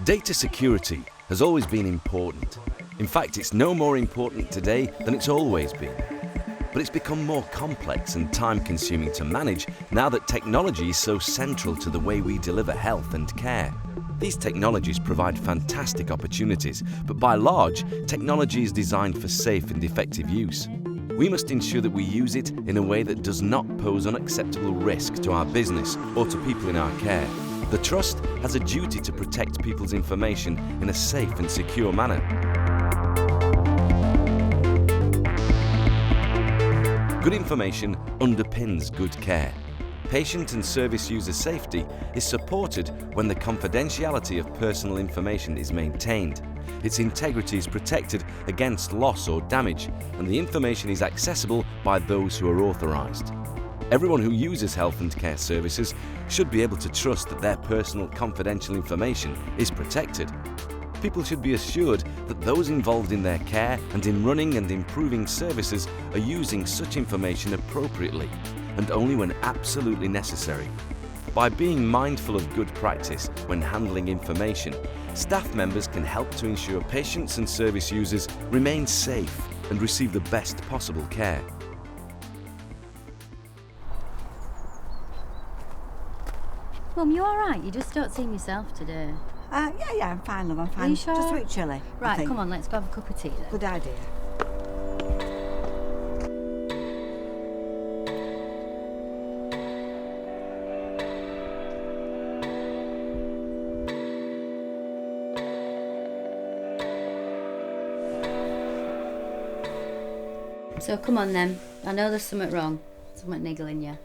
Data security has always been important. In fact, it's no more important today than it's always been. But it's become more complex and time-consuming to manage now that technology is so central to the way we deliver health and care. These technologies provide fantastic opportunities, but by and large, technology is designed for safe and effective use. We must ensure that we use it in a way that does not pose unacceptable risk to our business or to people in our care. The Trust has a duty to protect people's information in a safe and secure manner. Good information underpins good care. Patient and service user safety is supported when the confidentiality of personal information is maintained, its integrity is protected against loss or damage, and the information is accessible by those who are authorised. Everyone who uses health and care services should be able to trust that their personal confidential information is protected. People should be assured that those involved in their care and in running and improving services are using such information appropriately and only when absolutely necessary. By being mindful of good practice when handling information, staff members can help to ensure patients and service users remain safe and receive the best possible care. Mum, you alright? You just don't seem yourself today. Yeah, I'm fine, love, I'm fine. Are you sure? Just a bit chilly. Right, come on, let's go have a cup of tea then. Good idea. So come on then. I know there's something wrong. Something niggling you.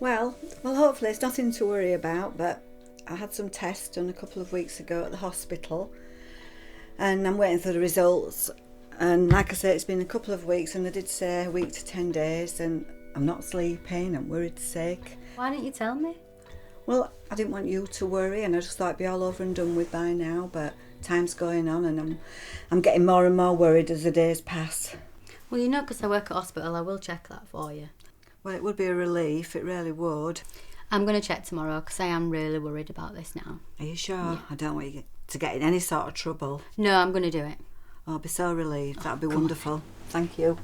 Well, hopefully it's nothing to worry about, but I had some tests done a couple of weeks ago at the hospital and I'm waiting for the results. And like I say, it's been a couple of weeks and they did say a week to 10 days and I'm not sleeping, I'm worried sick. Why didn't you tell me? Well, I didn't want you to worry and I just thought it'd be all over and done with by now, but time's going on and I'm getting more and more worried as the days pass. Well, you know, because I work at hospital, I will check that for you. Well, it would be a relief, it really would. I'm going to check tomorrow because I am really worried about this now. Are you sure? Yeah. I don't want you to get in any sort of trouble. No, I'm going to do it. I'll be so relieved. That'd be wonderful. Thank you.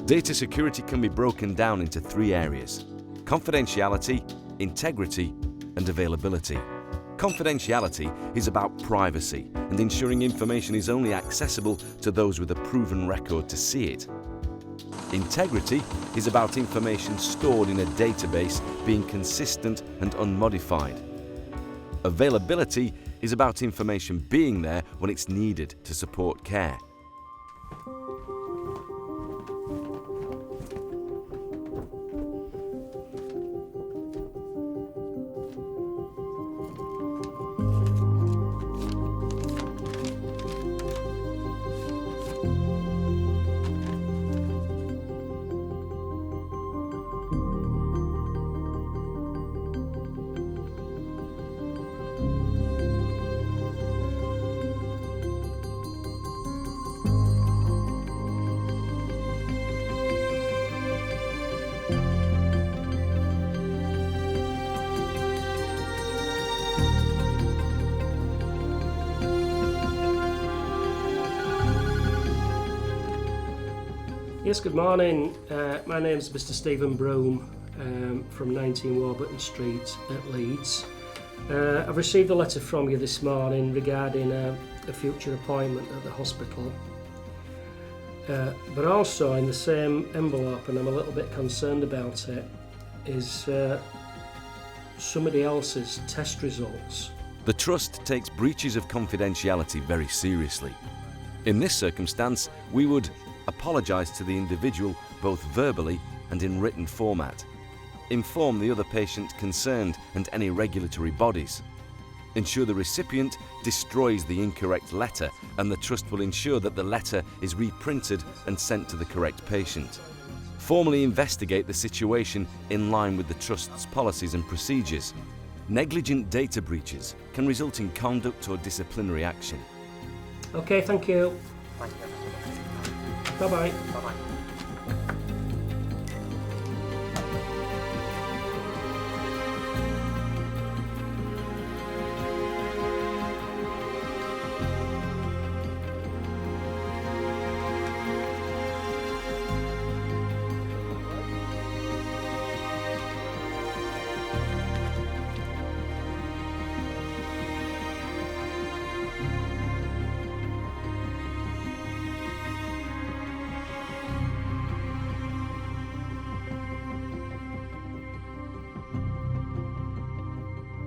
Data security can be broken down into three areas: confidentiality, integrity, and availability. Confidentiality is about privacy and ensuring information is only accessible to those with a proven record to see it. Integrity is about information stored in a database being consistent and unmodified. Availability is about information being there when it's needed to support care. Yes, good morning. My name is Mr. Stephen Broom from 19 Warburton Street at Leeds. I've received a letter from you this morning regarding a future appointment at the hospital. But also in the same envelope, and I'm a little bit concerned about it, is somebody else's test results. The Trust takes breaches of confidentiality very seriously. In this circumstance, we would apologise to the individual both verbally and in written format, inform the other patient concerned and any regulatory bodies, ensure the recipient destroys the incorrect letter, and the Trust will ensure that the letter is reprinted and sent to the correct patient. Formally investigate the situation in line with the Trust's policies and procedures. Negligent data breaches can result in conduct or disciplinary action. Okay, thank you. Thank you. Bye-bye. Bye-bye.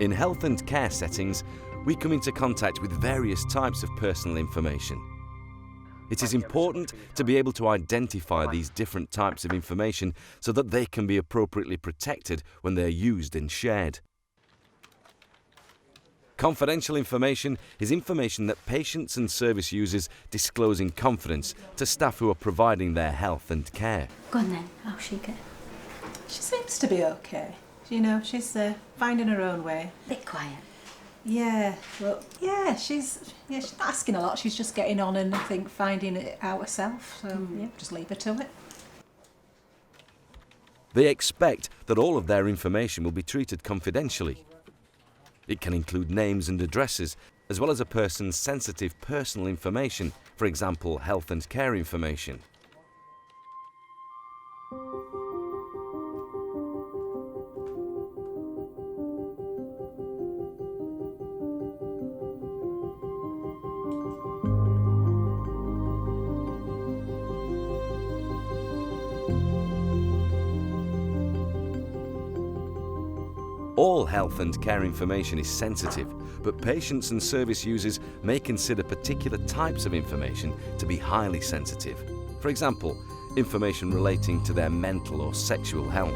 In health and care settings, we come into contact with various types of personal information. It is important to be able to identify these different types of information so that they can be appropriately protected when they are used and shared. Confidential information is information that patients and service users disclose in confidence to staff who are providing their health and care. Go on then, how's she get? She seems to be okay. You know, she's finding her own way. Bit quiet. Yeah, but she's not asking a lot. She's just getting on and I think finding it out herself. So yeah, just leave her to it. They expect that all of their information will be treated confidentially. It can include names and addresses, as well as a person's sensitive personal information, for example, health and care information. All health and care information is sensitive, but patients and service users may consider particular types of information to be highly sensitive. For example, information relating to their mental or sexual health.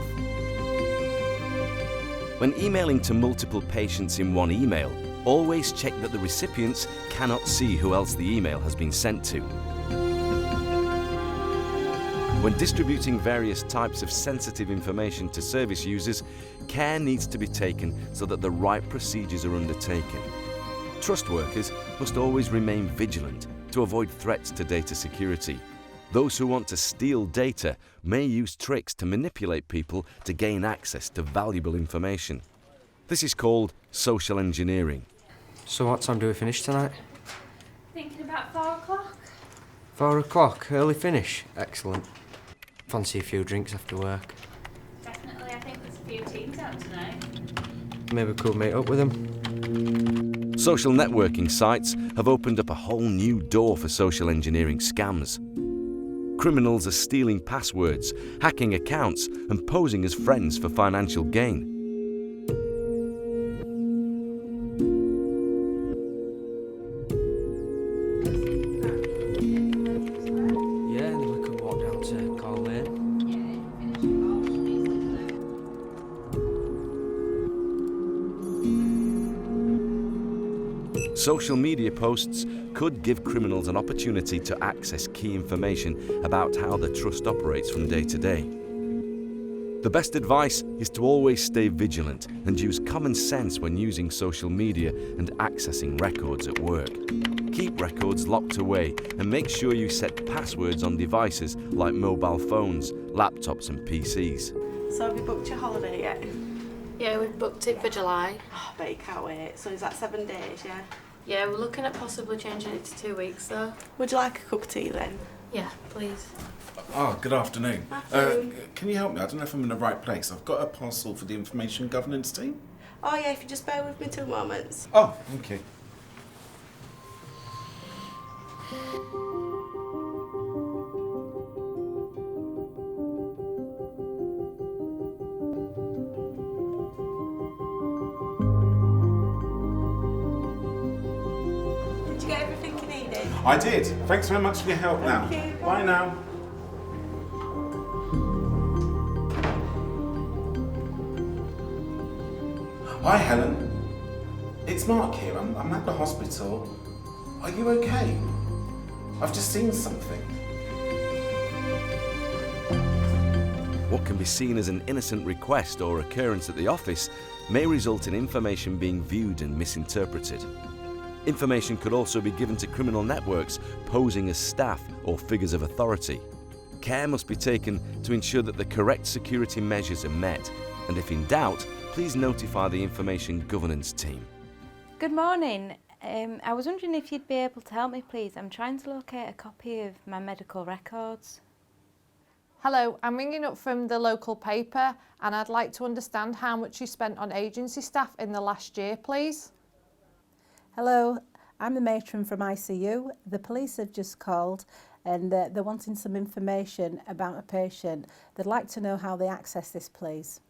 When emailing to multiple patients in one email, always check that the recipients cannot see who else the email has been sent to. When distributing various types of sensitive information to service users, care needs to be taken so that the right procedures are undertaken. Trust workers must always remain vigilant to avoid threats to data security. Those who want to steal data may use tricks to manipulate people to gain access to valuable information. This is called social engineering. So what time do we finish tonight? Thinking about 4 o'clock. 4 o'clock, early finish. Excellent. Fancy a few drinks after work. Definitely, I think there's a few teams out tonight. Maybe we could meet up with them. Social networking sites have opened up a whole new door for social engineering scams. Criminals are stealing passwords, hacking accounts, and posing as friends for financial gain. Yeah, and then we could walk down to Call Lane. Social media posts could give criminals an opportunity to access key information about how the trust operates from day to day. The best advice is to always stay vigilant and use common sense when using social media and accessing records at work. Keep records locked away and make sure you set passwords on devices like mobile phones, laptops and PCs. So have you booked your holiday yet? Yeah, we've booked it for July. Oh, I bet you can't wait. So is that 7 days, yeah? Yeah, we're looking at possibly changing it to 2 weeks though. Would you like a cup of tea then? Yeah, please. Oh, good afternoon. Afternoon. Can you help me? I don't know if I'm in the right place. I've got a parcel for the information governance team. Oh yeah, if you just bear with me 2 moments. Oh, thank you. Did you get everything you needed? I did. Thanks very much for your help now. Thank you. Bye now. Hi, Helen. It's Mark here. I'm at the hospital. Are you okay? I've just seen something. What can be seen as an innocent request or occurrence at the office may result in information being viewed and misinterpreted. Information could also be given to criminal networks posing as staff or figures of authority. Care must be taken to ensure that the correct security measures are met, and if in doubt, please notify the information governance team. Good morning. I was wondering if you'd be able to help me, please. I'm trying to locate a copy of my medical records. Hello, I'm ringing up from the local paper and I'd like to understand how much you spent on agency staff in the last year, please. Hello, I'm the matron from ICU. The police have just called and they're wanting some information about a patient. They'd like to know how they access this, please.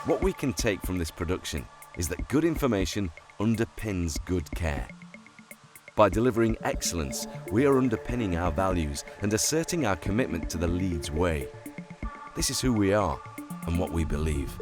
What we can take from this production is that good information underpins good care. By delivering excellence, we are underpinning our values and asserting our commitment to the Leeds way. This is who we are and what we believe.